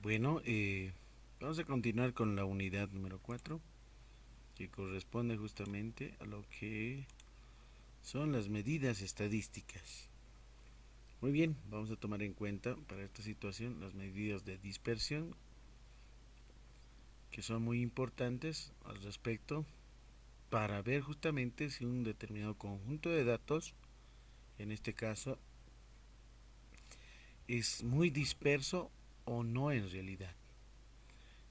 Bueno, vamos a continuar con la unidad número 4, que corresponde justamente a lo que son las medidas estadísticas. Muy bien, vamos a tomar en cuenta para esta situación las medidas de dispersión, que son muy importantes al respecto para ver justamente si un determinado conjunto de datos, en este caso, es muy disperso o no en realidad.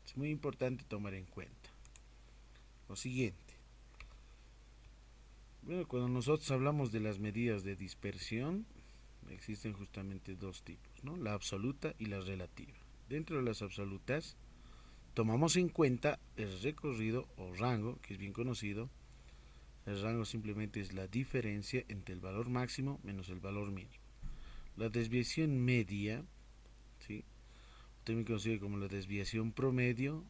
Es muy importante tomar en cuenta lo siguiente. Bueno, cuando nosotros hablamos de las medidas de dispersión, existen justamente dos tipos, ¿no? La absoluta y la relativa. Dentro de las absolutas, tomamos en cuenta el recorrido o rango, que es bien conocido. El rango simplemente es la diferencia entre el valor máximo menos el valor mínimo. La desviación media, ¿sí? También conocido como la desviación promedio,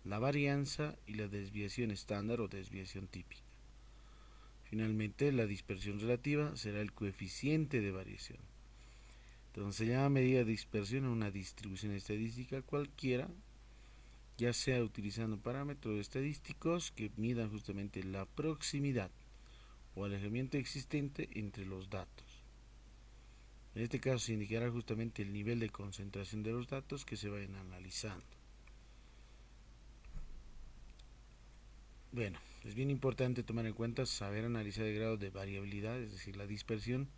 la varianza y la desviación estándar o desviación típica. Finalmente, la dispersión relativa será el coeficiente de variación. Entonces se llama medida de dispersión a una distribución estadística cualquiera, ya sea utilizando parámetros estadísticos que midan justamente la proximidad o alejamiento existente entre los datos. En este caso se indicará justamente el nivel de concentración de los datos que se vayan analizando. Bueno, es bien importante tomar en cuenta saber analizar el grado de variabilidad, es decir, la dispersión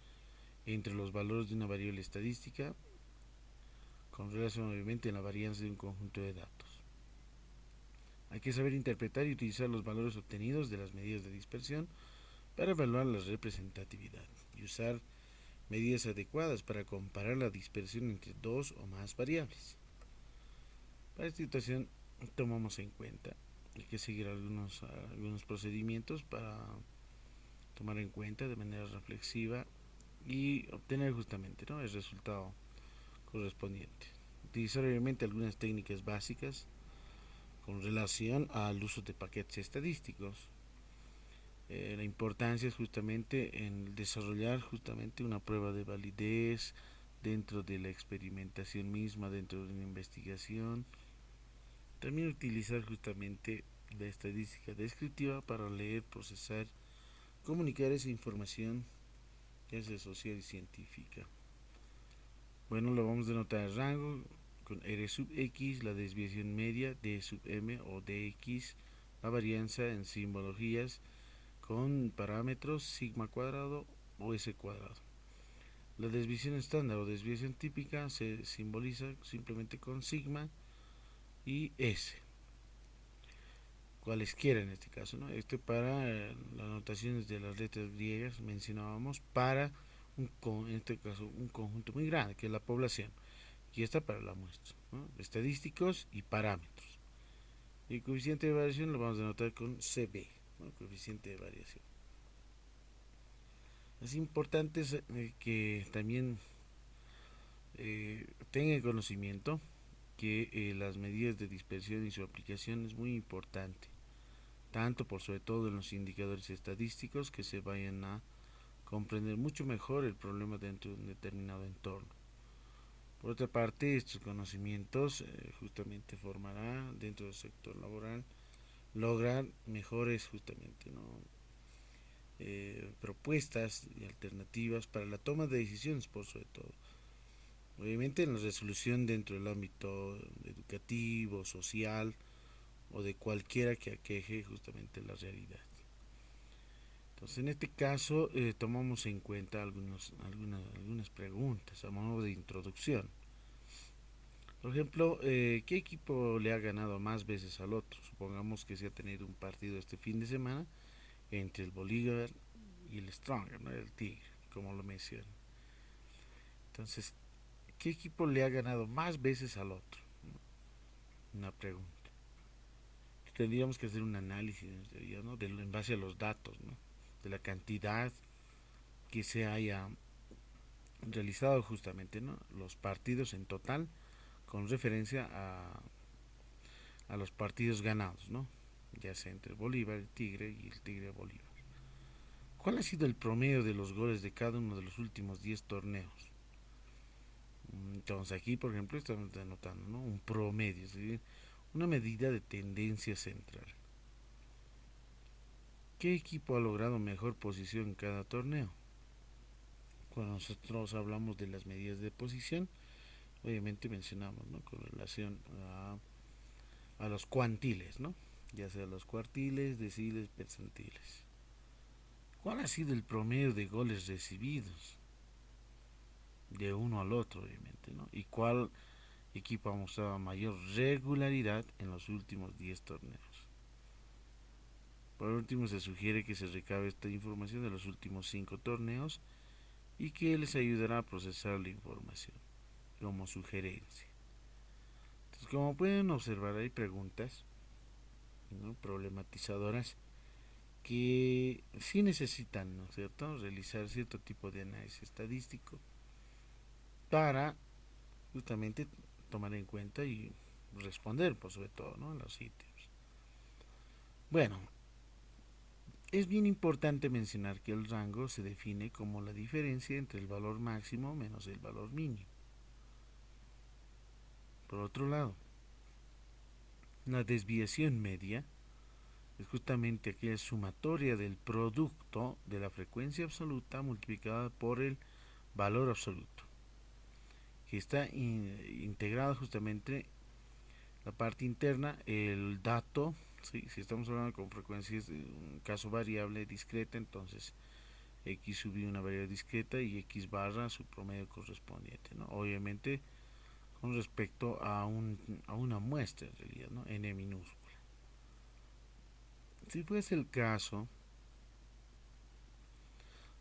entre los valores de una variable estadística con relación obviamente a la varianza de un conjunto de datos. Hay que saber interpretar y utilizar los valores obtenidos de las medidas de dispersión para evaluar la representatividad y usar medidas adecuadas para comparar la dispersión entre dos o más variables. Para esta situación tomamos en cuenta hay que seguir algunos procedimientos para tomar en cuenta de manera reflexiva y obtener justamente, ¿no?, el resultado correspondiente. Utilizar obviamente algunas técnicas básicas con relación al uso de paquetes estadísticos. La importancia es justamente en desarrollar justamente una prueba de validez dentro de la experimentación misma, dentro de una investigación. También utilizar justamente la estadística descriptiva para leer, procesar, comunicar esa información que es social y científica. Bueno, lo vamos a denotar el rango con R sub X, la desviación media, D sub M o DX, la varianza en simbologías con parámetros sigma cuadrado o S cuadrado. La desviación estándar o desviación típica se simboliza simplemente con sigma y S, cualesquiera en este caso, ¿no? Este para las notaciones de las letras griegas mencionábamos para en este caso un conjunto muy grande que es la población, y esta para la muestra, ¿no?, estadísticos y parámetros. Y el coeficiente de variación lo vamos a denotar con CB, ¿no?, coeficiente de variación. Es importante que también tengan conocimiento que las medidas de dispersión y su aplicación es muy importante, tanto por sobre todo en los indicadores estadísticos, que se vayan a comprender mucho mejor el problema dentro de un determinado entorno. Por otra parte, estos conocimientos justamente formará dentro del sector laboral lograr mejores justamente, ¿no?, propuestas y alternativas para la toma de decisiones por sobre todo. Obviamente en la resolución dentro del ámbito educativo, social o de cualquiera que aqueje justamente la realidad. Entonces en este caso tomamos en cuenta algunas preguntas a modo de introducción. Por ejemplo, ¿qué equipo le ha ganado más veces al otro? Supongamos que se ha tenido un partido este fin de semana entre el Bolívar y el Stronger, ¿no?, el Tigre, como lo mencioné. Entonces, ¿qué equipo le ha ganado más veces al otro? Una pregunta. Tendríamos que hacer un análisis, ¿no?, en base a los datos, ¿no?, de la cantidad que se haya realizado justamente, ¿no?, los partidos en total con referencia a los partidos ganados, ¿no?, ya sea entre el Bolívar, el Tigre y el Tigre Bolívar. ¿Cuál ha sido el promedio de los goles de cada uno de los últimos 10 torneos? Entonces aquí, por ejemplo, estamos denotando, ¿no?, un promedio, es decir, una medida de tendencia central. ¿Qué equipo ha logrado mejor posición en cada torneo? Cuando nosotros hablamos de las medidas de posición, obviamente mencionamos, ¿no?, con relación a los cuantiles, ¿no?, ya sea los cuartiles, deciles, percentiles. ¿Cuál ha sido el promedio de goles recibidos de uno al otro, obviamente, ¿no? ¿Y cuál equipo ha mostrado mayor regularidad en los últimos 10 torneos? Por último, se sugiere que se recabe esta información de los últimos 5 torneos y que les ayudará a procesar la información como sugerencia. Entonces, como pueden observar, hay preguntas, ¿no?, problematizadoras que sí necesitan, ¿no es cierto?, realizar cierto tipo de análisis estadístico para justamente tomar en cuenta y responder, por sobre todo, ¿no?, a los sitios. Bueno, es bien importante mencionar que el rango se define como la diferencia entre el valor máximo menos el valor mínimo. Por otro lado, la desviación media es justamente aquella sumatoria del producto de la frecuencia absoluta multiplicada por el valor absoluto, que está integrada justamente la parte interna, el dato. ¿Sí? Si estamos hablando con frecuencias de un caso variable discreta, entonces x sub una variable discreta y x barra su promedio correspondiente, ¿no? Obviamente con respecto a una muestra, en realidad, ¿no?, n minúscula. Si fuese el caso,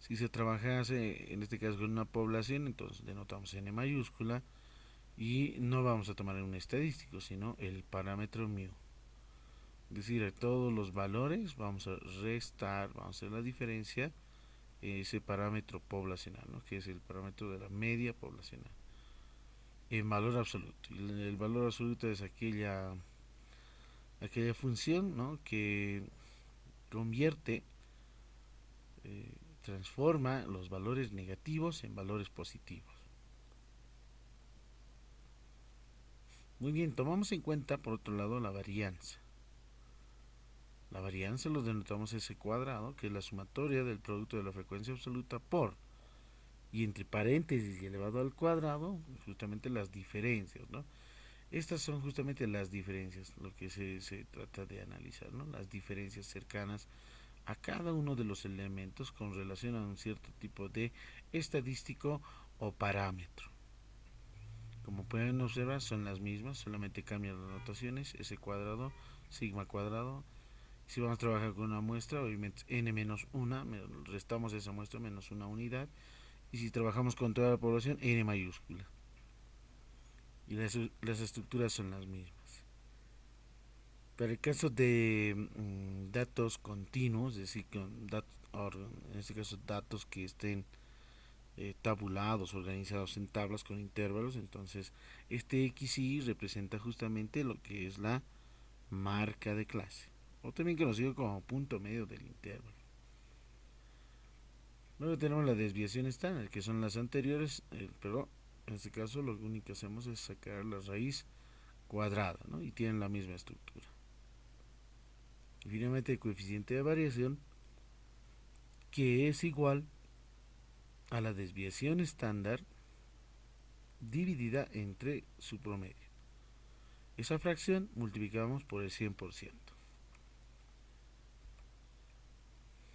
si se trabajase en este caso con una población, entonces denotamos n mayúscula y no vamos a tomar un estadístico, sino el parámetro mu. Es decir, a todos los valores vamos a restar, vamos a hacer la diferencia, ese parámetro poblacional, ¿no?, que es el parámetro de la media poblacional, en valor absoluto. Y el valor absoluto es aquella función, ¿no?, que convierte, transforma los valores negativos en valores positivos. Muy bien, tomamos en cuenta por otro lado la varianza. La varianza lo denotamos S cuadrado, que es la sumatoria del producto de la frecuencia absoluta por, y entre paréntesis y elevado al cuadrado, justamente las diferencias, ¿no? Estas son justamente las diferencias, lo que se trata de analizar, ¿no?, las diferencias cercanas a cada uno de los elementos con relación a un cierto tipo de estadístico o parámetro. Como pueden observar, son las mismas, solamente cambian las notaciones, S cuadrado, sigma cuadrado. Si vamos a trabajar con una muestra, obviamente n menos 1, restamos esa muestra menos una unidad. Y si trabajamos con toda la población, n mayúscula. Y las estructuras son las mismas. Para el caso de datos continuos, es decir, en este caso datos que estén tabulados, organizados en tablas con intervalos, entonces este XY representa justamente lo que es la marca de clase, o también conocido como punto medio del intervalo. Luego tenemos la desviación estándar, que son las anteriores, pero en este caso lo único que hacemos es sacar la raíz cuadrada, ¿no?, y tienen la misma estructura. Y finalmente el coeficiente de variación, que es igual a la desviación estándar dividida entre su promedio. Esa fracción multiplicamos por el 100%.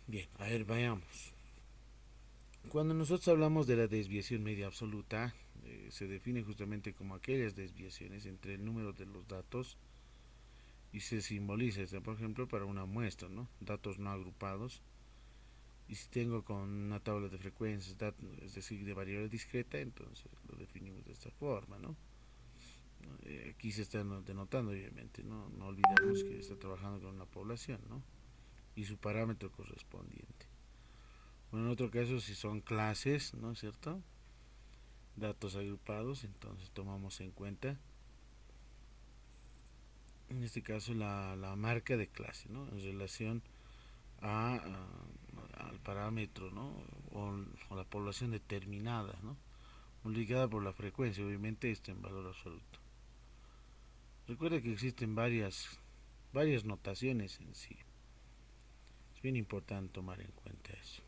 Bien, a ver, vayamos. Cuando nosotros hablamos de la desviación media absoluta, se define justamente como aquellas desviaciones entre el número de los datos y se simboliza, por ejemplo, para una muestra, ¿no?, datos no agrupados. Y si tengo con una tabla de frecuencias, es decir, de variable discreta, entonces lo definimos de esta forma, ¿no? Aquí se está denotando, obviamente, ¿no? No olvidemos que está trabajando con una población, ¿no?, y su parámetro correspondiente. Bueno, en otro caso, si son clases, ¿no es cierto?, datos agrupados, entonces tomamos en cuenta, en este caso, la marca de clase, ¿no?, en relación al parámetro, ¿no?, o la población determinada, ¿no?, multiplicada por la frecuencia, obviamente esto en valor absoluto. Recuerda que existen varias notaciones en sí. Es bien importante tomar en cuenta eso.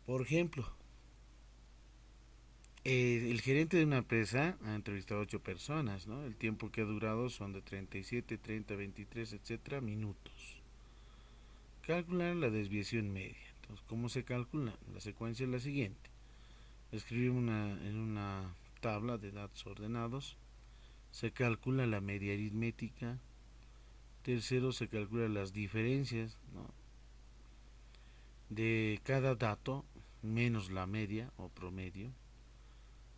Por ejemplo, el gerente de una empresa ha entrevistado a 8 personas, ¿no? El tiempo que ha durado son de 37, 30, 23, etcétera, minutos. Calcular la desviación media. Entonces, ¿cómo se calcula? La secuencia es la siguiente. Escribimos en una tabla de datos ordenados. Se calcula la media aritmética. Tercero, se calcula las diferencias, ¿no?, de cada dato menos la media o promedio.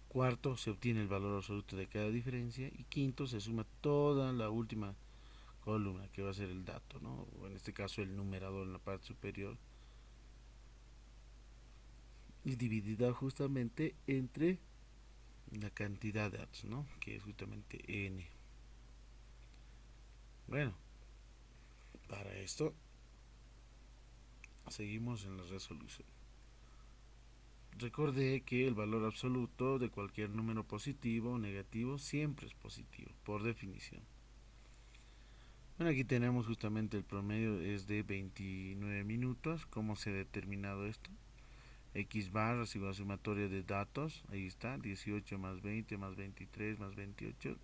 Cuarto, se obtiene el valor absoluto de cada diferencia. Y quinto, se suma toda la última columna, que va a ser el dato, ¿no? O en este caso el numerador en la parte superior, y dividida justamente entre la cantidad de datos, ¿no?, que es justamente n. Bueno, para esto seguimos en la resolución. Recordé que el valor absoluto de cualquier número positivo o negativo siempre es positivo, por definición. Bueno, aquí tenemos justamente el promedio es de 29 minutos. ¿Cómo se ha determinado esto? X bar, la sumatoria de datos, ahí está, 18 más 20 más 23 más 28,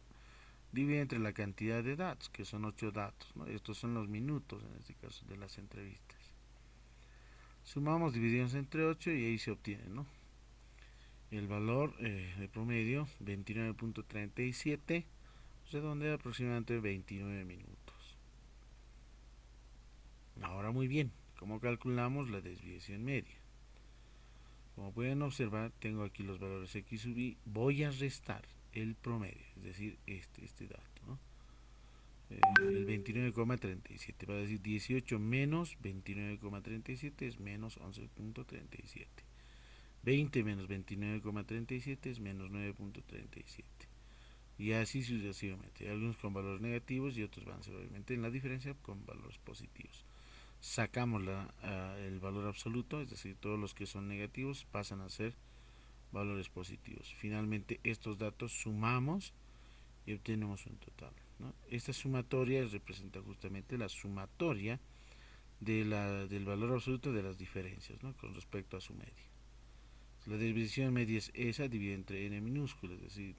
divide entre la cantidad de datos, que son 8 datos, ¿no? Estos son los minutos, en este caso, de las entrevistas. Sumamos, dividimos entre 8 y ahí se obtiene, ¿no?, el valor de promedio, 29.37, redondea aproximadamente 29 minutos. Ahora muy bien, ¿cómo calculamos la desviación media? Como pueden observar, tengo aquí los valores x sub i, voy a restar el promedio, es decir, este dato, ¿no? El 29,37, va a decir 18 menos 29,37 es menos 11.37. 20 menos 29,37 es menos 9.37. Y así sucesivamente. Algunos con valores negativos y otros van a ser obviamente en la diferencia con valores positivos. Sacamos el valor absoluto, es decir, todos los que son negativos pasan a ser valores positivos. Finalmente estos datos sumamos y obtenemos un total, ¿no? Esta sumatoria representa justamente la sumatoria del valor absoluto de las diferencias, ¿no?, con respecto a su media. La desviación media es esa dividida entre n minúsculo, es decir,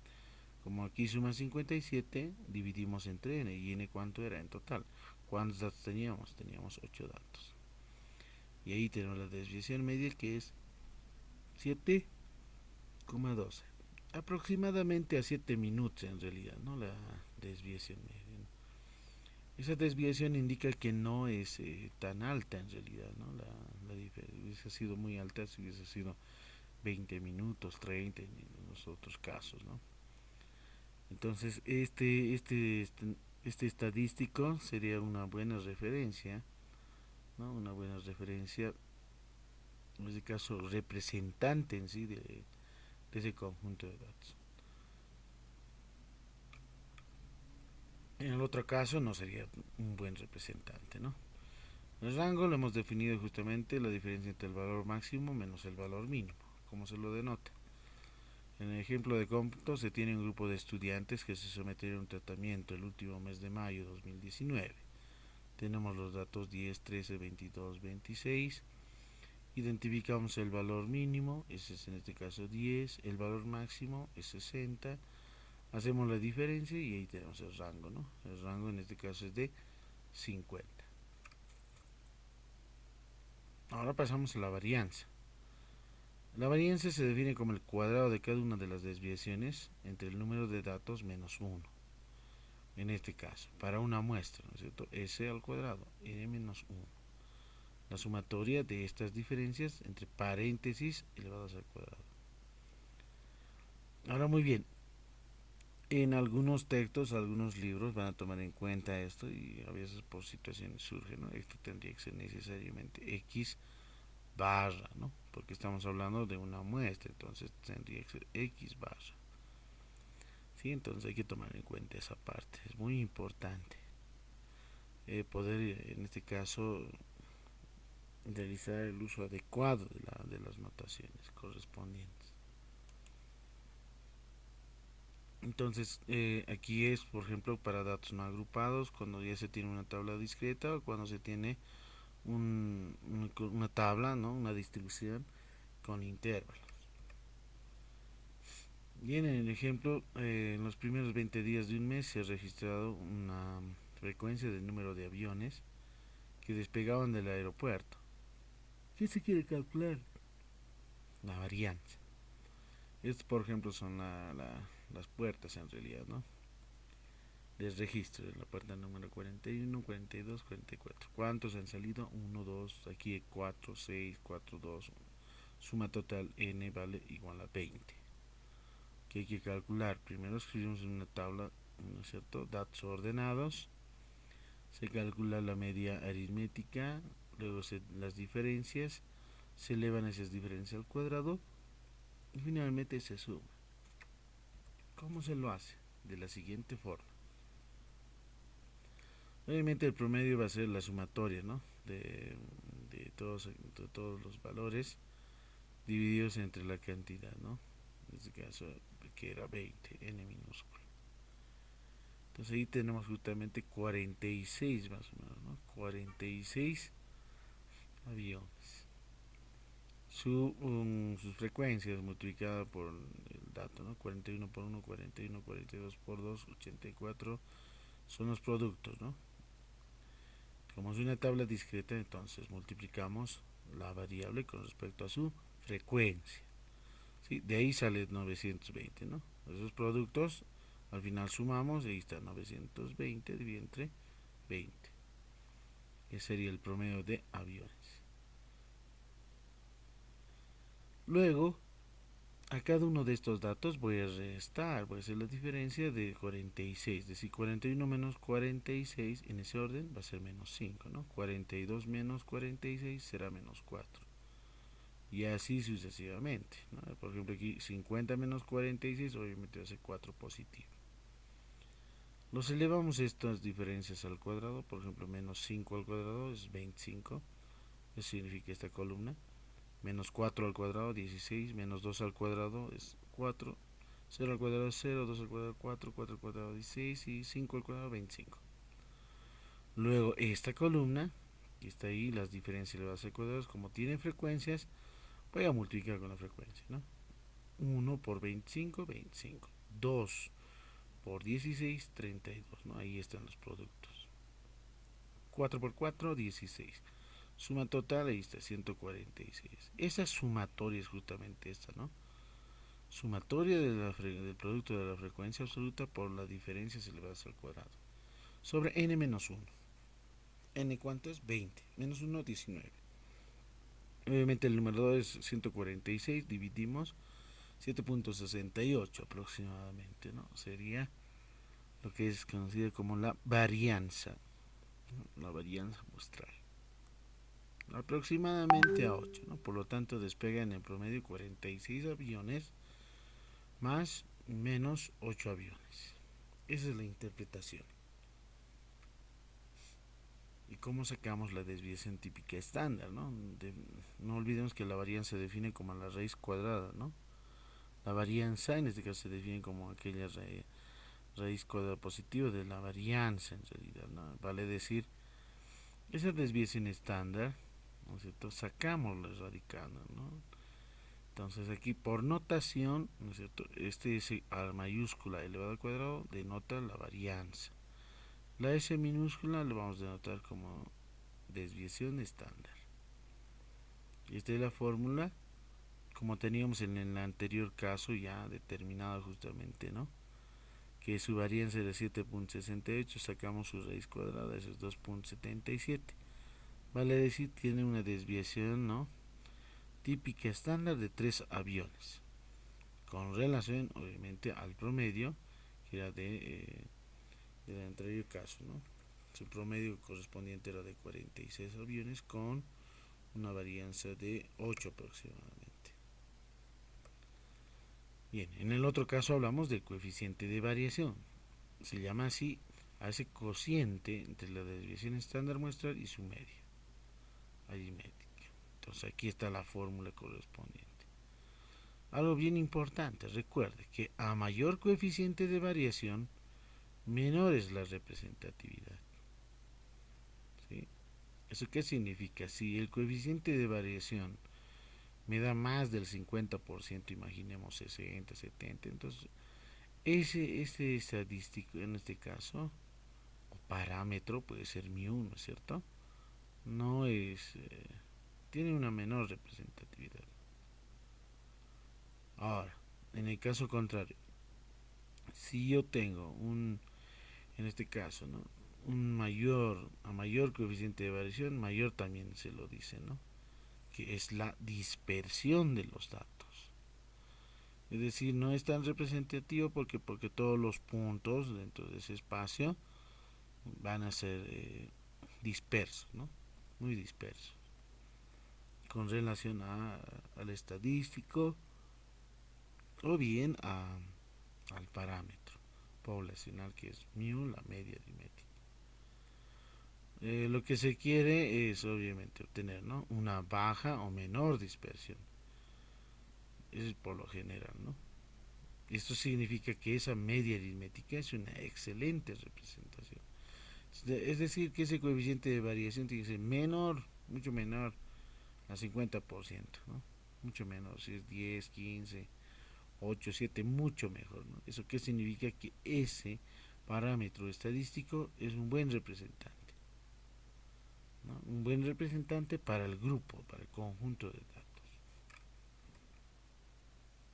como aquí suma 57, dividimos entre n, y n cuánto era en total. ¿Cuántos datos teníamos? Teníamos 8 datos. Y ahí tenemos la desviación media, que es 7,12. Aproximadamente a 7 minutos en realidad, ¿no?, la desviación media. Esa desviación indica que no es tan alta en realidad, ¿no? La diferencia hubiese sido muy alta si hubiese sido 20 minutos, 30 en los otros casos, ¿no? Entonces, este estadístico sería una buena referencia, ¿no? Una buena referencia, en este caso, representante en sí de ese conjunto de datos. En el otro caso no sería un buen representante, ¿no? El rango lo hemos definido justamente la diferencia entre el valor máximo menos el valor mínimo, como se lo denota. En el ejemplo de cómputo se tiene un grupo de estudiantes que se sometieron a un tratamiento el último mes de mayo de 2019. Tenemos los datos 10, 13, 22, 26. Identificamos el valor mínimo, ese es en este caso 10, el valor máximo es 60. Hacemos la diferencia y ahí tenemos el rango, ¿no? El rango en este caso es de 50. Ahora pasamos a la varianza. La varianza se define como el cuadrado de cada una de las desviaciones entre el número de datos menos 1. En este caso, para una muestra, ¿no es cierto?, s al cuadrado, n menos 1. La sumatoria de estas diferencias entre paréntesis elevadas al cuadrado. Ahora muy bien, en algunos textos, algunos libros van a tomar en cuenta esto y a veces por situaciones surge, ¿no? Esto tendría que ser necesariamente x barra, ¿no? Porque estamos hablando de una muestra, entonces tendría que ser x barra. ¿Sí? Entonces hay que tomar en cuenta esa parte, es muy importante poder en este caso realizar el uso adecuado de las notaciones correspondientes. Entonces, aquí es, por ejemplo, para datos no agrupados, cuando ya se tiene una tabla discreta o cuando se tiene una tabla, ¿no? Una distribución con intervalos. Bien, en el ejemplo, en los primeros 20 días de un mes se ha registrado una frecuencia del número de aviones que despegaban del aeropuerto. ¿Qué se quiere calcular? La varianza. Estos, por ejemplo, son las puertas en realidad, ¿no? Del registro de la puerta número 41, 42, 44. ¿Cuántos han salido? 1, 2, aquí 4, 6, 4, 2. Suma total n vale igual a 20. Que hay que calcular. Primero escribimos en una tabla, ¿no es cierto? Datos ordenados. Se calcula la media aritmética. Luego las diferencias. Se elevan esas diferencias al cuadrado. Y finalmente se suma. ¿Cómo se lo hace? De la siguiente forma. Obviamente el promedio va a ser la sumatoria, ¿no? De todos los valores divididos entre la cantidad, ¿no? En este caso que era 20, n minúsculo. Entonces ahí tenemos justamente 46 más o menos, ¿no? 46 aviones. Sus frecuencias multiplicada por el dato, ¿no? 41 por 1, 41, 42 por 2, 84 son los productos, ¿no? Como es una tabla discreta, entonces multiplicamos la variable con respecto a su frecuencia. ¿Sí? De ahí sale 920, ¿no? Esos productos al final sumamos, ahí está 920 dividido entre 20. Ese sería el promedio de aviones. Luego, a cada uno de estos datos voy a restar, voy a hacer la diferencia de 46. Es decir, 41 menos 46 en ese orden va a ser menos 5, ¿no? 42 menos 46 será menos 4. Y así sucesivamente, ¿no? Por ejemplo, aquí 50 menos 46 obviamente va a ser 4 positivo. Los elevamos estas diferencias al cuadrado, por ejemplo, menos 5 al cuadrado es 25, eso significa esta columna. Menos 4 al cuadrado, 16, menos 2 al cuadrado es 4, 0 al cuadrado es 0, 2 al cuadrado 4, 4 al cuadrado 16 y 5 al cuadrado 25. Luego esta columna, que está ahí, las diferencias elevadas al cuadrado, como tienen frecuencias, voy a multiplicar con la frecuencia, ¿no? 1 por 25, 25. 2 por 16, 32, ¿no? Ahí están los productos. 4 por 4, 16. Suma total, ahí está, 146. Esa sumatoria es justamente esta, ¿no? Sumatoria del producto de la frecuencia absoluta por las diferencias elevadas al cuadrado. Sobre n menos 1. ¿N cuánto es? 20. Menos 1, 19. Obviamente el número 2 es 146, dividimos 7.68 aproximadamente, ¿no? Sería lo que es conocido como la varianza, ¿no? La varianza muestral. Aproximadamente a 8, ¿no? Por lo tanto despegan en promedio 46 aviones más menos 8 aviones. Esa es la interpretación. ¿Y cómo sacamos la desviación típica estándar? No olvidemos que la varianza se define como la raíz cuadrada, ¿no? La varianza en este caso se define como aquella raíz cuadrada positiva de la varianza en realidad, ¿no? Vale decir, esa desviación estándar, ¿no es cierto? Sacamos la radicando, ¿no? Entonces aquí por notación, ¿no es cierto? Este S a mayúscula elevado al cuadrado denota la varianza. La S minúscula lo vamos a denotar como desviación estándar. Y esta es la fórmula como teníamos en el anterior caso ya determinado justamente, ¿no? Que su varianza era 7.68, sacamos su raíz cuadrada, eso es 2.77. Vale decir, tiene una desviación, ¿no? Típica estándar de 3 aviones. Con relación, obviamente, al promedio, que era del anterior caso, ¿no? Su promedio correspondiente era de 46 aviones con una varianza de 8 aproximadamente. Bien, en el otro caso hablamos del coeficiente de variación. Se llama así a ese cociente entre la desviación estándar muestral y su media aritmética. Entonces aquí está la fórmula correspondiente. Algo bien importante, recuerde que a mayor coeficiente de variación, menor es la representatividad. ¿Sí? ¿Eso qué significa? Si el coeficiente de variación me da más del 50%, imaginemos 60, 70, entonces ese estadístico en este caso, o parámetro, puede ser mu1, ¿no es cierto? No es, tiene una menor representatividad. Ahora, en el caso contrario, si yo tengo en este caso, ¿no? A mayor coeficiente de variación, mayor también se lo dice, ¿no? Que es la dispersión de los datos. Es decir, no es tan representativo porque todos los puntos dentro de ese espacio van a ser dispersos, ¿no? Muy dispersos. Con relación al estadístico o bien al parámetro poblacional que es mu, la media aritmética. Lo que se quiere es obviamente obtener, ¿no?, una baja o menor dispersión. Eso es por lo general, ¿no? Esto significa que esa media aritmética es una excelente representación. Es decir, que ese coeficiente de variación tiene que ser menor, mucho menor, a 50%, ¿no? Mucho menor, si es 10, 15, 8, 7, mucho mejor, ¿no? ¿Eso qué significa? Que ese parámetro estadístico es un buen representante, ¿no? Un buen representante para el grupo, para el conjunto de datos.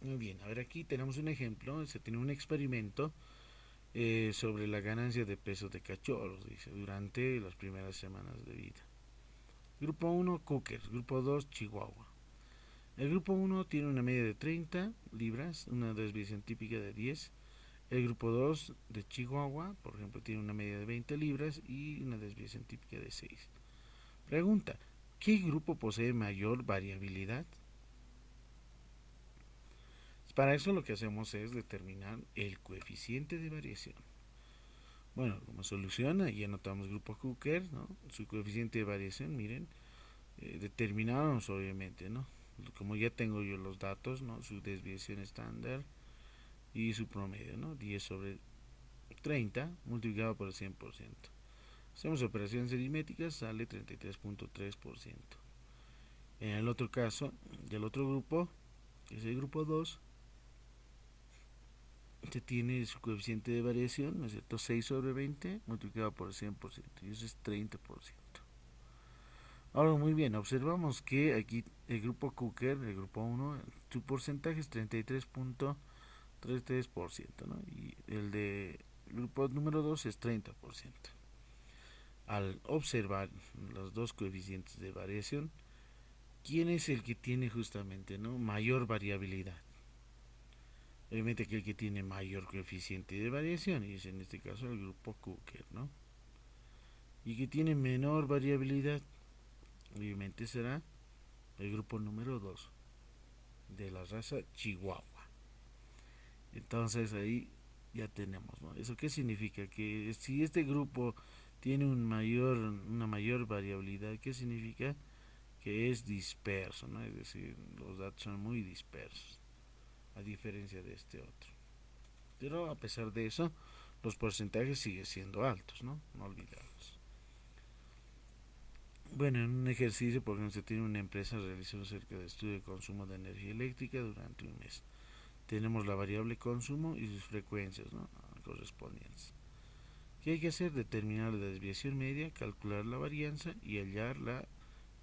Muy bien, a ver, aquí tenemos un ejemplo, se tiene un experimento sobre la ganancia de peso de cachorros, dice, durante las primeras semanas de vida. Grupo 1, Cookers. Grupo 2, Chihuahua. El grupo 1 tiene una media de 30 libras, una desviación típica de 10. El grupo 2 de Chihuahua, por ejemplo, tiene una media de 20 libras y una desviación típica de 6. Pregunta, ¿qué grupo posee mayor variabilidad? Para eso lo que hacemos es determinar el coeficiente de variación. Bueno, como solución, ahí anotamos grupo Hooker, ¿no? Su coeficiente de variación, miren, determinamos obviamente, ¿no? Como ya tengo yo los datos, ¿no? Su desviación estándar y su promedio, ¿no? 10 sobre 30 multiplicado por el 100%. Hacemos operaciones aritméticas, sale 33.3%. En el otro caso, del otro grupo, que es el grupo 2, este tiene su coeficiente de variación, ¿no es cierto? 6 sobre 20 multiplicado por el 100%, y eso es 30%. Ahora, muy bien, observamos que aquí el grupo Cooker, el grupo 1, su porcentaje es 33.33%, ¿no? Y el de grupo número 2 es 30%. Al observar los dos coeficientes de variación, ¿quién es el que tiene justamente, ¿no?, mayor variabilidad? Obviamente que el que tiene mayor coeficiente de variación, y es en este caso el grupo Cooker, ¿no? Y que tiene menor variabilidad, obviamente será el grupo número 2 de la raza Chihuahua. Entonces ahí ya tenemos, ¿no? ¿Eso qué significa? Que si este grupo tiene una mayor variabilidad, ¿qué significa? Que es disperso, ¿no? Es decir, los datos son muy dispersos, a diferencia de este otro. Pero a pesar de eso, los porcentajes siguen siendo altos, ¿no? No olvidarlos. Bueno, en un ejercicio, por ejemplo, se tiene una empresa realizando cerca de estudio de consumo de energía eléctrica durante un mes. Tenemos la variable consumo y sus frecuencias, ¿no?, correspondientes. ¿Qué hay que hacer? Determinar la desviación media, calcular la varianza y hallar la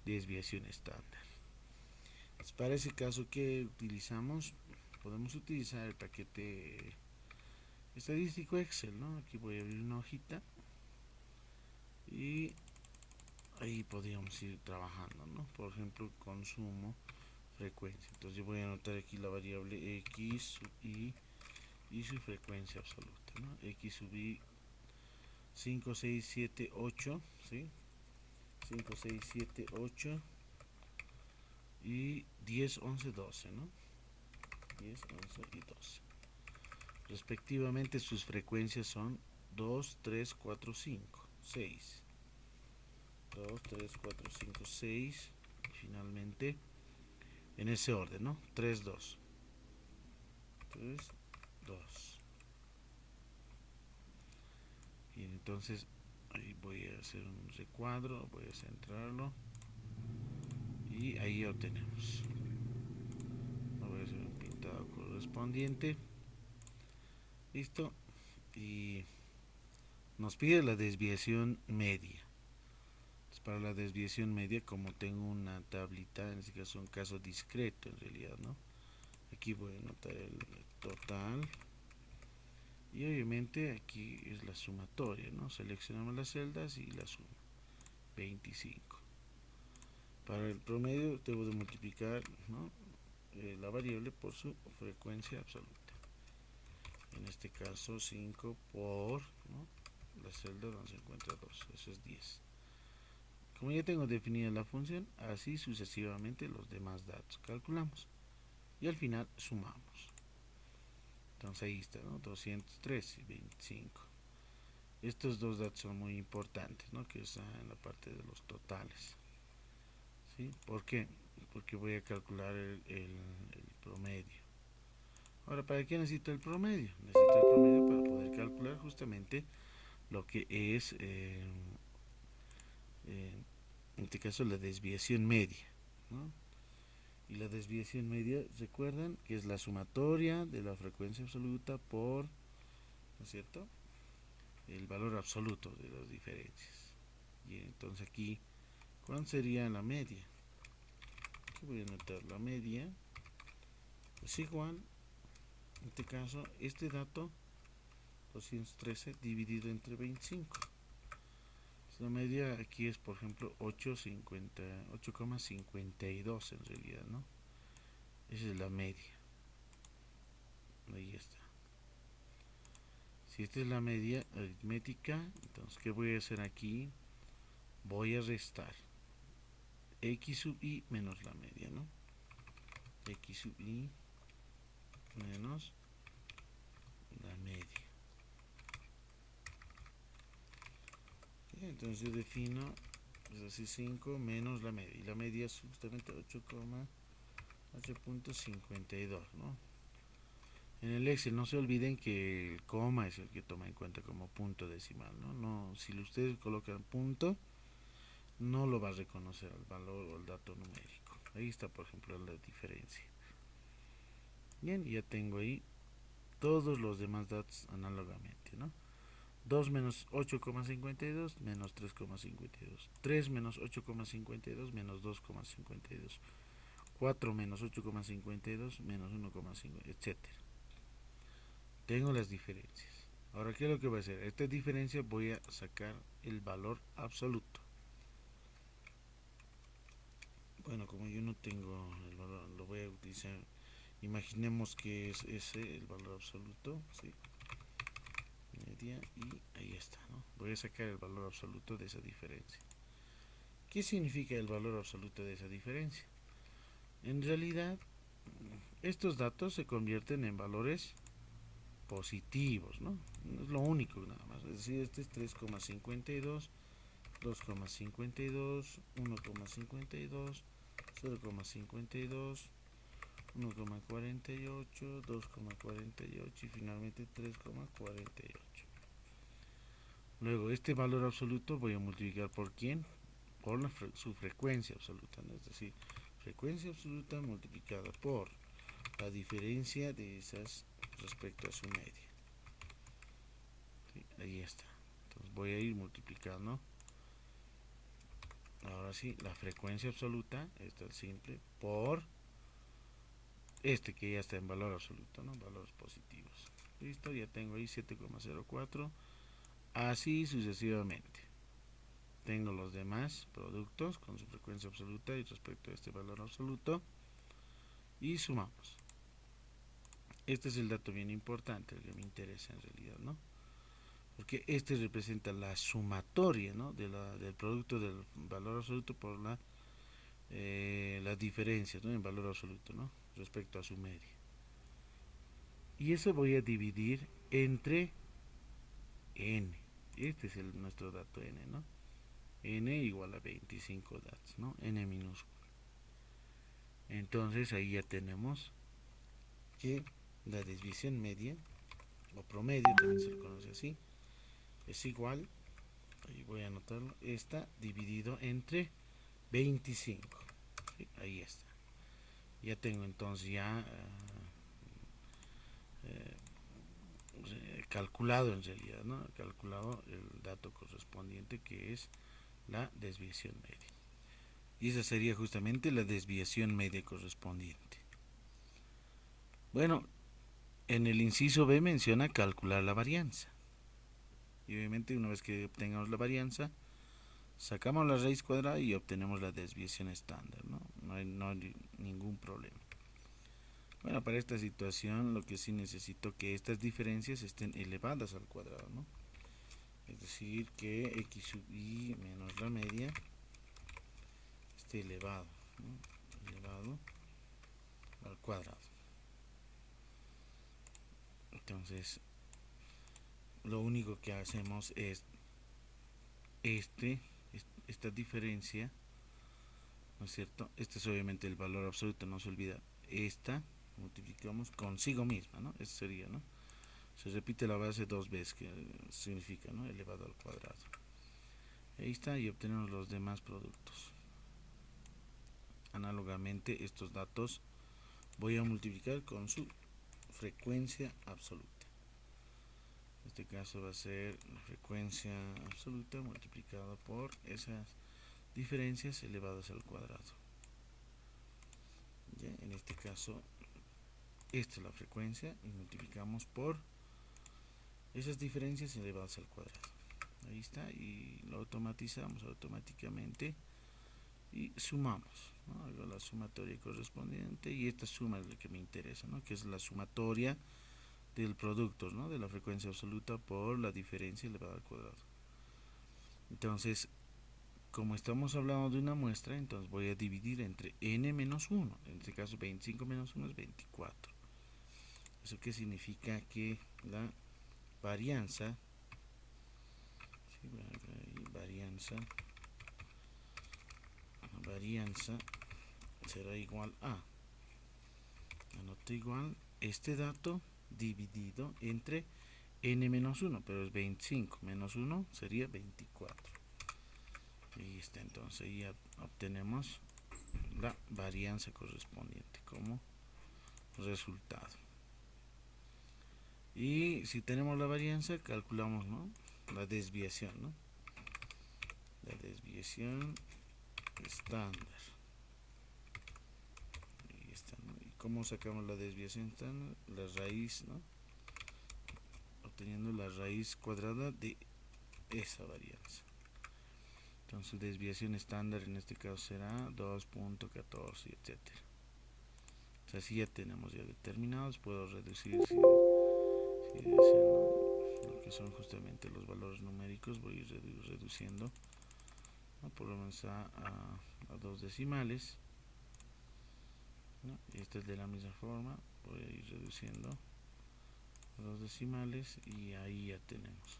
desviación estándar. Pues para ese caso, ¿qué utilizamos? Podemos utilizar el paquete estadístico Excel, ¿no? Aquí voy a abrir una hojita y ahí podríamos ir trabajando, ¿no? Por ejemplo, consumo, frecuencia. Entonces yo voy a anotar aquí la variable x sub y su frecuencia absoluta, ¿no? X sub i 5, 6, 7, 8, ¿sí? 5, 6, 7, 8 y 10, 11, 12, ¿no? 10, 11 y 12. Respectivamente sus frecuencias son 2, 3, 4, 5, 6. 2, 3, 4, 5, 6. finalmente en ese orden, ¿no? 3, 2. 3, 2. Y entonces ahí voy a hacer un recuadro, voy a centrarlo y ahí obtenemos. Voy a hacer un pintado correspondiente. Listo. Y nos pide la desviación media. Entonces, para la desviación media, como tengo una tablita, en este caso un caso discreto en realidad, ¿no? Aquí voy a anotar el total. Y obviamente aquí es la sumatoria, ¿no? Seleccionamos las celdas y la suma. 25. Para el promedio debo de multiplicar, ¿no? La variable por su frecuencia absoluta. En este caso 5 por, ¿no? La celda donde se encuentra 2, eso es 10. Como ya tengo definida la función, así sucesivamente los demás datos calculamos y al final sumamos. Entonces ahí está, ¿no? 203 y 25. Estos dos datos son muy importantes, ¿no? Que están en la parte de los totales. ¿Sí? ¿Por qué? Porque voy a calcular el promedio. Ahora, ¿para qué necesito el promedio? Necesito el promedio para poder calcular justamente lo que es, en este caso, la desviación media, ¿no? Y la desviación media, recuerdan que es la sumatoria de la frecuencia absoluta por, ¿no es cierto?, el valor absoluto de las diferencias. Y entonces aquí, ¿cuál sería la media? Aquí voy a anotar la media, es igual, en este caso, este dato, 213 dividido entre 25. La media aquí es, por ejemplo, 8,52 en realidad, ¿no? Esa es la media. Ahí está. Si esta es la media aritmética, entonces, ¿qué voy a hacer aquí? Voy a restar x sub i menos la media, ¿no? X sub i menos la media. Entonces yo defino, es así, 5 menos la media, y la media es justamente 8,52, ¿no? En el Excel no se olviden que el coma es el que toma en cuenta como punto decimal, ¿no? No, si ustedes colocan punto, no lo va a reconocer el valor o el dato numérico. Ahí está, por ejemplo, la diferencia. Bien, ya tengo ahí todos los demás datos análogamente, ¿no? 2 menos 8,52 menos 3,52. 3 menos 8,52 menos 2,52. 4 menos 8,52 menos 1,5, etcétera. Tengo las diferencias. Ahora, ¿qué es lo que voy a hacer? Esta diferencia voy a sacar el valor absoluto. Bueno, como yo no tengo el valor, lo voy a utilizar. Imaginemos que es ese el valor absoluto, ¿sí? Media, y ahí está, ¿no? Voy a sacar el valor absoluto de esa diferencia. ¿Qué significa el valor absoluto de esa diferencia? En realidad, estos datos se convierten en valores positivos, ¿no? No es lo único nada más. Es decir, este es 3,52, 2,52, 1,52, 0,52, 1,48, 2,48 y finalmente 3,48. Luego, este valor absoluto voy a multiplicar por ¿quién? Por su frecuencia absoluta, ¿no? Es decir, frecuencia absoluta multiplicada por la diferencia de esas respecto a su media. ¿Sí? Ahí está. Entonces voy a ir multiplicando. Ahora sí, la frecuencia absoluta, esta es simple, por este que ya está en valor absoluto, ¿no? Valores positivos. Listo, ya tengo ahí 7,04. Así sucesivamente. Tengo los demás productos con su frecuencia absoluta y respecto a este valor absoluto. Y sumamos. Este es el dato bien importante, el que me interesa en realidad, ¿no? Porque este representa la sumatoria, ¿no? Del producto del valor absoluto por la diferencia, ¿no? En valor absoluto, ¿no? Respecto a su media. Y eso voy a dividir entre n. Este es nuestro dato n, ¿no? N igual a 25 datos, ¿no? N minúsculo. Entonces ahí ya tenemos que la desviación media o promedio, también se lo conoce así, es igual, ahí voy a anotarlo, está dividido entre 25. ¿Sí? Ahí está. Ya tengo entonces ya calculado en realidad, ¿no? Calculado el dato correspondiente, que es la desviación media. Y esa sería justamente la desviación media correspondiente. Bueno, en el inciso B menciona calcular la varianza. Y obviamente una vez que obtengamos la varianza, sacamos la raíz cuadrada y obtenemos la desviación estándar, ¿no? No hay ningún problema. Bueno, para esta situación lo que sí necesito que estas diferencias estén elevadas al cuadrado, ¿no? Es decir, que x sub i menos la media esté elevado, ¿no? Elevado al cuadrado. Entonces, lo único que hacemos es esta diferencia, ¿no es cierto? Este es obviamente el valor absoluto, no se olvida. Esta multiplicamos consigo misma, ¿no? Eso sería, ¿no? Se repite la base dos veces, que significa, ¿no? Elevado al cuadrado. Ahí está, y obtenemos los demás productos. Análogamente, estos datos voy a multiplicar con su frecuencia absoluta. En este caso va a ser la frecuencia absoluta multiplicada por esas diferencias elevadas al cuadrado. ¿Ya? En este caso, esta es la frecuencia y multiplicamos por esas diferencias elevadas al cuadrado. Ahí está, y lo automatizamos automáticamente y sumamos, ¿no? Hago la sumatoria correspondiente y esta suma es la que me interesa, ¿no? Que es la sumatoria del producto, ¿no? De la frecuencia absoluta por la diferencia elevada al cuadrado. Entonces, como estamos hablando de una muestra, entonces voy a dividir entre n menos 1. En este caso 25 menos 1 es 24. ¿Eso qué significa? Que la varianza, ¿sí? varianza será igual a, anoto igual, este dato dividido entre n menos 1, pero es 25 menos 1 sería 24. Ahí está, entonces ya obtenemos la varianza correspondiente como resultado. Y si tenemos la varianza, calculamos, ¿no? La desviación, ¿no? La desviación estándar. Ahí está, ¿no? ¿Y cómo sacamos la desviación estándar? La raíz, ¿no? Obteniendo la raíz cuadrada de esa varianza. Entonces desviación estándar en este caso será 2.14, etcétera. O sea, si ya tenemos ya determinados, puedo reducir si deseo, lo que son justamente los valores numéricos, voy a ir reduciendo, ¿no? Por lo menos a 2 decimales, ¿no? Y esta es de la misma forma, voy a ir reduciendo a 2 decimales y ahí ya tenemos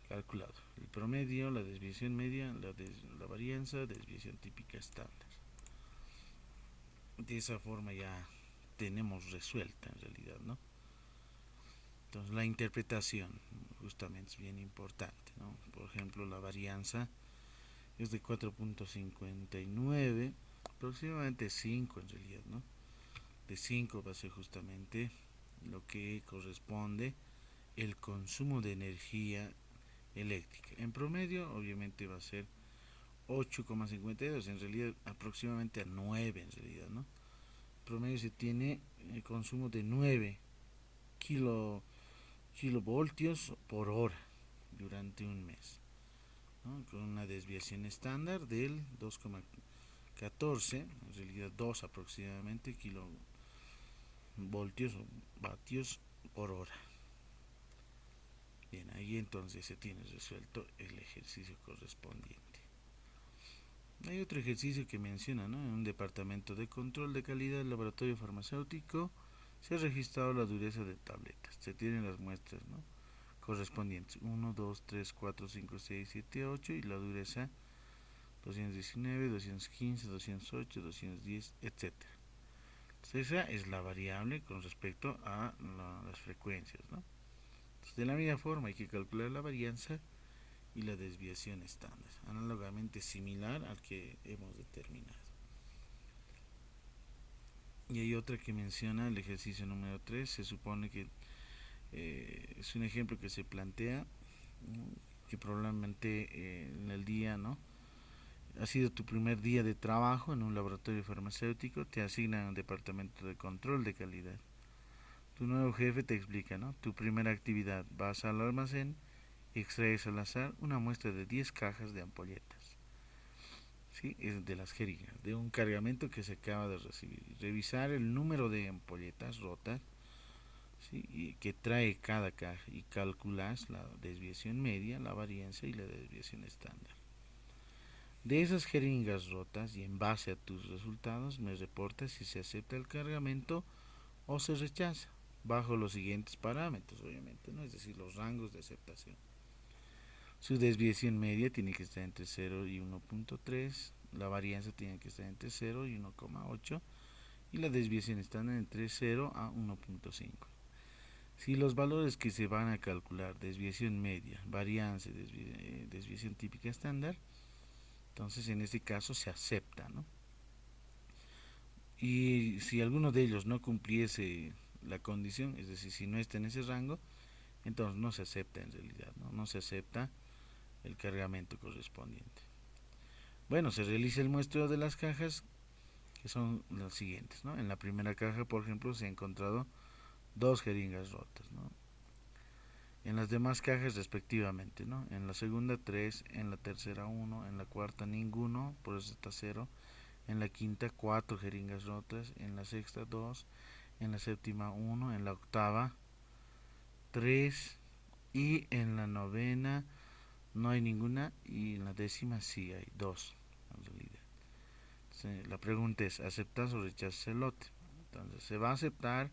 calculado el promedio, la desviación media, la varianza, desviación típica estándar. De esa forma ya tenemos resuelta en realidad, ¿no? Entonces la interpretación justamente es bien importante, ¿no? Por ejemplo, la varianza es de 4.59, aproximadamente 5 en realidad, ¿no? De 5 va a ser justamente lo que corresponde el consumo de energía eléctrica. En promedio, obviamente va a ser 8,52, en realidad aproximadamente a 9 en realidad, ¿no? En promedio se tiene el consumo de 9 kilovoltios por hora durante un mes, ¿no? Con una desviación estándar del 2,14, en realidad 2 aproximadamente kilovoltios o vatios por hora. Bien, ahí entonces se tiene resuelto el ejercicio correspondiente. Hay otro ejercicio que menciona, ¿no? En un departamento de control de calidad del laboratorio farmacéutico se ha registrado la dureza de tabletas. Se tienen las muestras, ¿no? Correspondientes 1, 2, 3, 4, 5, 6, 7, 8 y la dureza 219, 215, 208, 210, etcétera. Entonces esa es la variable con respecto a las frecuencias, ¿no? Entonces, de la misma forma hay que calcular la varianza y la desviación estándar, análogamente similar al que hemos determinado. Y hay otra que menciona el ejercicio número 3, se supone que es un ejemplo que se plantea, que probablemente en el día, ¿no? Ha sido tu primer día de trabajo en un laboratorio farmacéutico, te asignan un departamento de control de calidad. Tu nuevo jefe te explica, ¿no? Tu primera actividad, vas al almacén y extraes al azar una muestra de 10 cajas de ampolletas. ¿Sí? Es de las jeringas, de un cargamento que se acaba de recibir. Revisar el número de ampolletas rotas, ¿sí? Y que trae cada caja y calculas la desviación media, la varianza y la desviación estándar. De esas jeringas rotas y en base a tus resultados me reportas si se acepta el cargamento o se rechaza, bajo los siguientes parámetros, obviamente, ¿no? Es decir, los rangos de aceptación. Su desviación media tiene que estar entre 0 y 1.3, la varianza tiene que estar entre 0 y 1,8 y la desviación estándar entre 0 a 1.5. Si los valores que se van a calcular, desviación media, varianza, desviación típica estándar, entonces en este caso se acepta, ¿no? Y si alguno de ellos no cumpliese la condición, es decir, si no está en ese rango, entonces no se acepta en realidad, ¿no? No se acepta el cargamento correspondiente. Bueno, se realiza el muestreo de las cajas, que son las siguientes, ¿no? En la primera caja, por ejemplo, se han encontrado 2 jeringas rotas, ¿no? En las demás cajas respectivamente, ¿no? En la segunda 3, en la tercera 1, en la cuarta ninguno, por eso está 0. En la quinta 4 jeringas rotas, en la sexta 2, en la séptima 1, en la octava 3 y en la novena no hay ninguna y en la décima sí hay 2 en realidad. Entonces, la pregunta es, ¿aceptas o rechazas el lote? Entonces se va a aceptar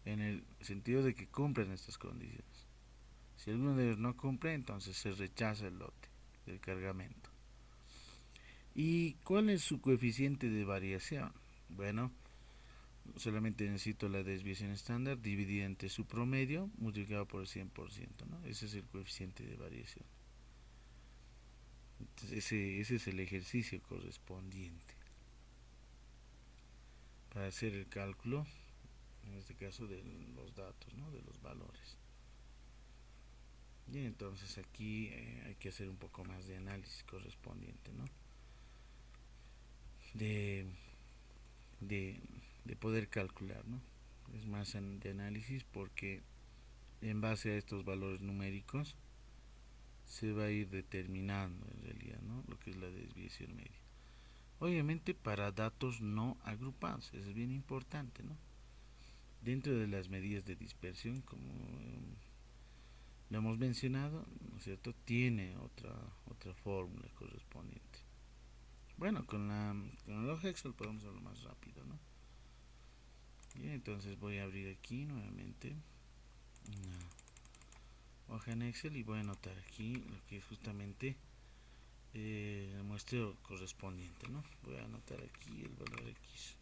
en el sentido de que cumplen estas condiciones. Si alguno de ellos no cumple, entonces se rechaza el lote del cargamento. ¿Y cuál es su coeficiente de variación? Bueno, solamente necesito la desviación estándar dividida entre su promedio multiplicado por el 100%, ¿no? Ese es el coeficiente de variación. Entonces ese es el ejercicio correspondiente para hacer el cálculo, en este caso de los datos, ¿no? De los valores. Y entonces aquí hay que hacer un poco más de análisis correspondiente, ¿no? De, de, de poder calcular, ¿no? Es más de análisis porque en base a estos valores numéricos se va a ir determinando en realidad, ¿no? Lo que es la desviación media. Obviamente para datos no agrupados, eso es bien importante, ¿no? Dentro de las medidas de dispersión, como lo hemos mencionado, ¿no es cierto? Tiene otra fórmula correspondiente. Bueno, con el log Excel podemos hacerlo más rápido, ¿no? Bien, entonces voy a abrir aquí nuevamente una hoja en Excel y voy a anotar aquí lo que es justamente el muestreo correspondiente, ¿no? Voy a anotar aquí el valor x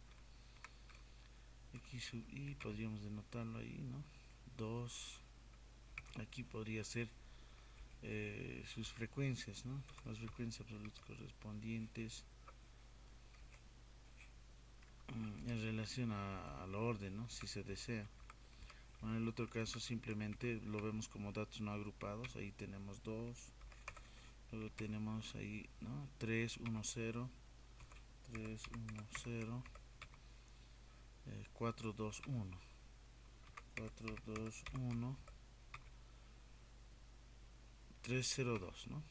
sub y podríamos denotarlo ahí, ¿no? 2, aquí podría ser sus frecuencias, ¿no? Las frecuencias absolutas correspondientes en relación al orden, ¿no? Si se desea. Bueno, en el otro caso simplemente lo vemos como datos no agrupados, ahí tenemos 2, luego tenemos ahí, ¿no? 3, 1, 0, 3, 1, 0, 4, 2, 1, 4, 2, 1, 3, 0, 2, ¿no?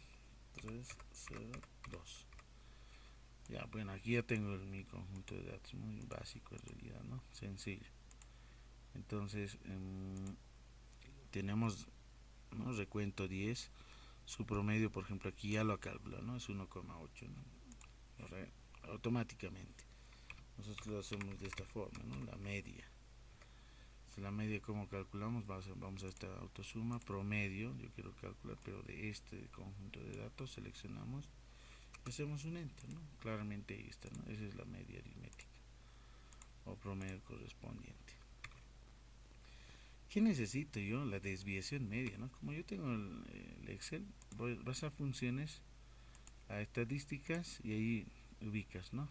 3, 0, 2. Ya, bueno, aquí ya tengo mi conjunto de datos, muy básico en realidad, ¿no? Sencillo. Entonces, tenemos, ¿no? Recuento 10, su promedio, por ejemplo, aquí ya lo calcula, ¿no? Es 1,8, ¿no? Automáticamente. Nosotros lo hacemos de esta forma, ¿no? La media. La media, ¿cómo calculamos? Vamos a esta autosuma, promedio, yo quiero calcular, pero de este conjunto de datos, seleccionamos hacemos un enter, ¿no? Claramente ahí está, ¿no? Esa es la media aritmética o promedio correspondiente. ¿Qué necesito yo? La desviación media, ¿no? Como yo tengo el Excel, vas a funciones, a estadísticas y ahí ubicas, ¿no?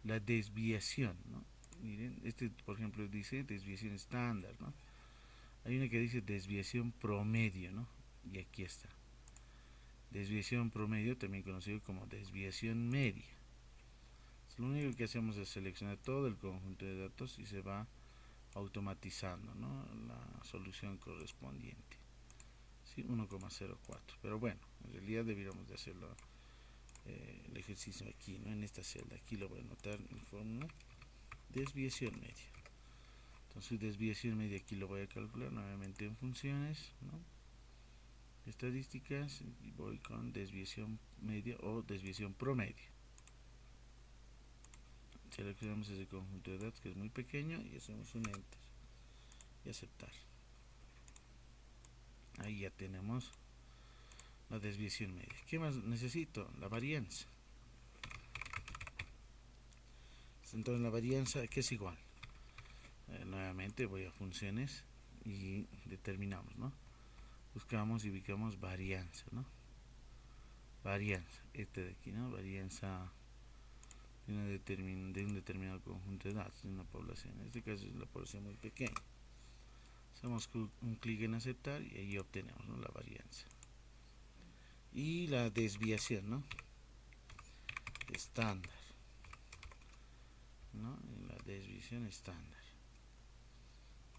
La desviación, ¿no? Miren, por ejemplo dice desviación estándar, ¿no? Hay una que dice desviación promedio, ¿no? Y aquí está. Desviación promedio, también conocido como desviación media. Lo único que hacemos es seleccionar todo el conjunto de datos y se va automatizando, ¿no? La solución correspondiente. Sí, 1,04. Pero bueno, en realidad deberíamos de hacerlo el ejercicio aquí, ¿no? En esta celda. Aquí lo voy a anotar en fórmula. Desviación media. Entonces desviación media aquí lo voy a calcular nuevamente en funciones, ¿no? Estadísticas y voy con desviación media o desviación promedio. Seleccionamos ese conjunto de datos que es muy pequeño y hacemos un enter y aceptar. Ahí ya tenemos la desviación media. ¿Qué más necesito? La varianza. Entonces la varianza, que es igual. Nuevamente voy a funciones y determinamos, ¿no? Buscamos y ubicamos varianza, ¿no? Varianza, este de aquí, ¿no? Varianza de un determinado conjunto de datos de una población. En este caso es la población muy pequeña. Hacemos un clic en aceptar y ahí obtenemos, ¿no? La varianza. Y la desviación, ¿no? Estándar, ¿no? Y la desviación estándar.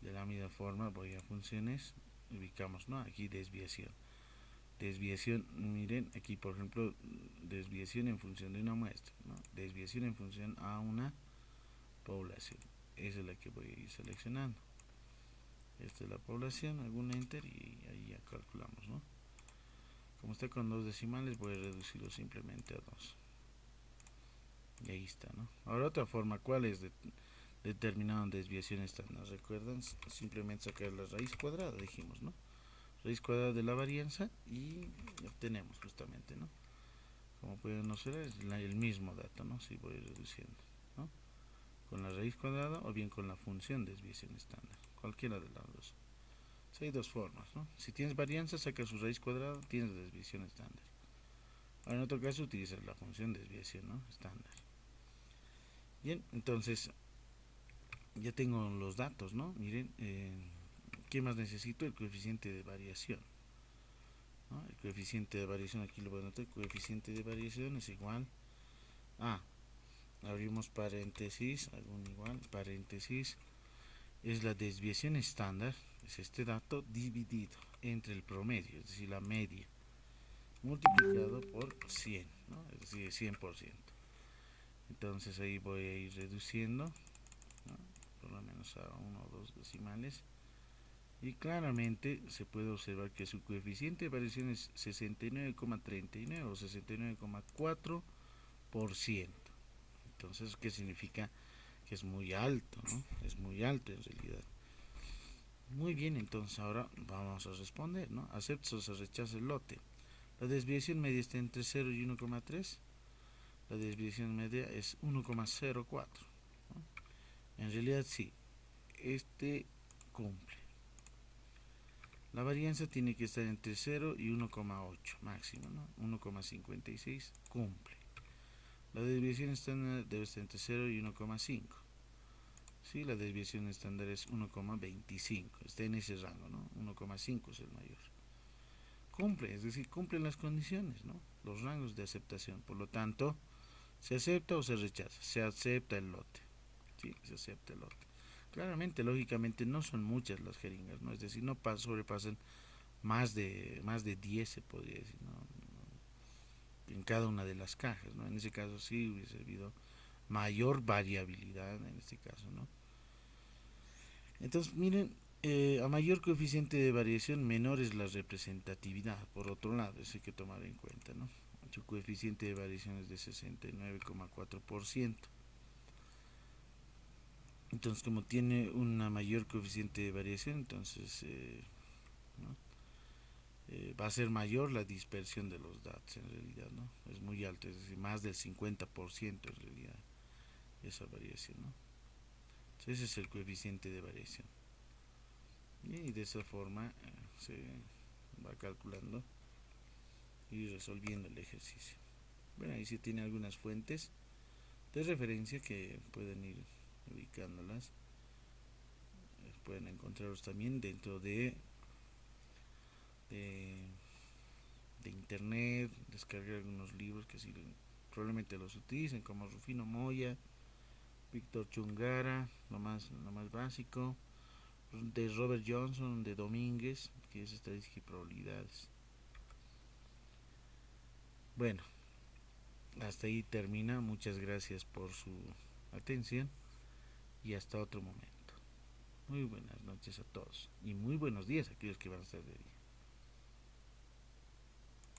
De la misma forma voy a funciones, ubicamos, ¿no? Aquí desviación. Desviación, miren, aquí por ejemplo, desviación en función de una muestra, ¿no? Desviación en función a una población. Esa es la que voy a ir seleccionando. Esta es la población, hago un enter y ahí ya calculamos, ¿no? Como está con dos decimales, voy a reducirlo simplemente a 2. Y ahí está, ¿no? Ahora otra forma, ¿cuál es determinado en desviación estándar? ¿Recuerdan? Simplemente sacar la raíz cuadrada, dijimos, ¿no? Raíz cuadrada de la varianza y obtenemos justamente, ¿no? Como pueden observar, es el mismo dato, ¿no? Si voy reduciendo, ¿no? Con la raíz cuadrada o bien con la función desviación estándar, cualquiera de las dos. Hay dos formas, ¿no? Si tienes varianza, saca su raíz cuadrada, tienes desviación estándar. Ahora en otro caso utilizas la función desviación, ¿no? Estándar. Bien, entonces ya tengo los datos, ¿no? Miren, ¿qué más necesito? El coeficiente de variación, ¿no? El coeficiente de variación, aquí lo voy a anotar, el coeficiente de variación es igual a, abrimos paréntesis, algún igual, paréntesis, es la desviación estándar, es este dato dividido entre el promedio, es decir, la media, multiplicado por 100, ¿no? Es decir, 100%. Entonces ahí voy a ir reduciendo, ¿no? Por lo menos a 1 o 2 decimales. Y claramente se puede observar que su coeficiente de variación es 69,39 o 69,4%. Entonces, ¿qué significa? Que es muy alto, ¿no? Es muy alto en realidad. Muy bien, entonces ahora vamos a responder, ¿no? ¿Aceptas o se rechaza el lote? La desviación media está entre 0 y 1,3. La desviación media es 1,04, ¿no? En realidad sí, este cumple. La varianza tiene que estar entre 0 y 1,8 máximo, ¿no? 1,56 cumple. La desviación estándar debe estar entre 0 y 1,5. Sí, la desviación estándar es 1,25, está en ese rango, ¿no? 1,5 es el mayor. Cumple, es decir, cumplen las condiciones, ¿no? Los rangos de aceptación. Por lo tanto, ¿se acepta o se rechaza? Se acepta el lote. Sí, se acepta el lote. Claramente, lógicamente, no son muchas las jeringas, ¿no? Es decir, no sobrepasan más de 10, se podría decir, ¿no? En cada una de las cajas, ¿no? En ese caso sí hubiese habido mayor variabilidad, en este caso, ¿no? Entonces, miren, a mayor coeficiente de variación, menor es la representatividad. Por otro lado, eso hay que tomar en cuenta, ¿no? Su coeficiente de variación es de 69,4%. Entonces, como tiene una mayor coeficiente de variación, entonces, ¿no? va a ser mayor la dispersión de los datos en realidad, ¿no? Es muy alto, es decir, más del 50% en realidad esa variación, ¿no? Entonces ese es el coeficiente de variación. Y de esa forma se va calculando y resolviendo el ejercicio. Bueno, ahí sí tiene algunas fuentes de referencia que pueden ir ubicándolas. Pueden encontrarlos también dentro de, de internet, descargar algunos libros que sí, probablemente los utilicen, como Rufino Moya, Víctor Chungara, lo más básico, de Robert Johnson, de Domínguez, que es estadística y probabilidades. Bueno, hasta ahí termina. Muchas gracias por su atención y hasta otro momento. Muy buenas noches a todos y muy buenos días a aquellos que van a estar de día.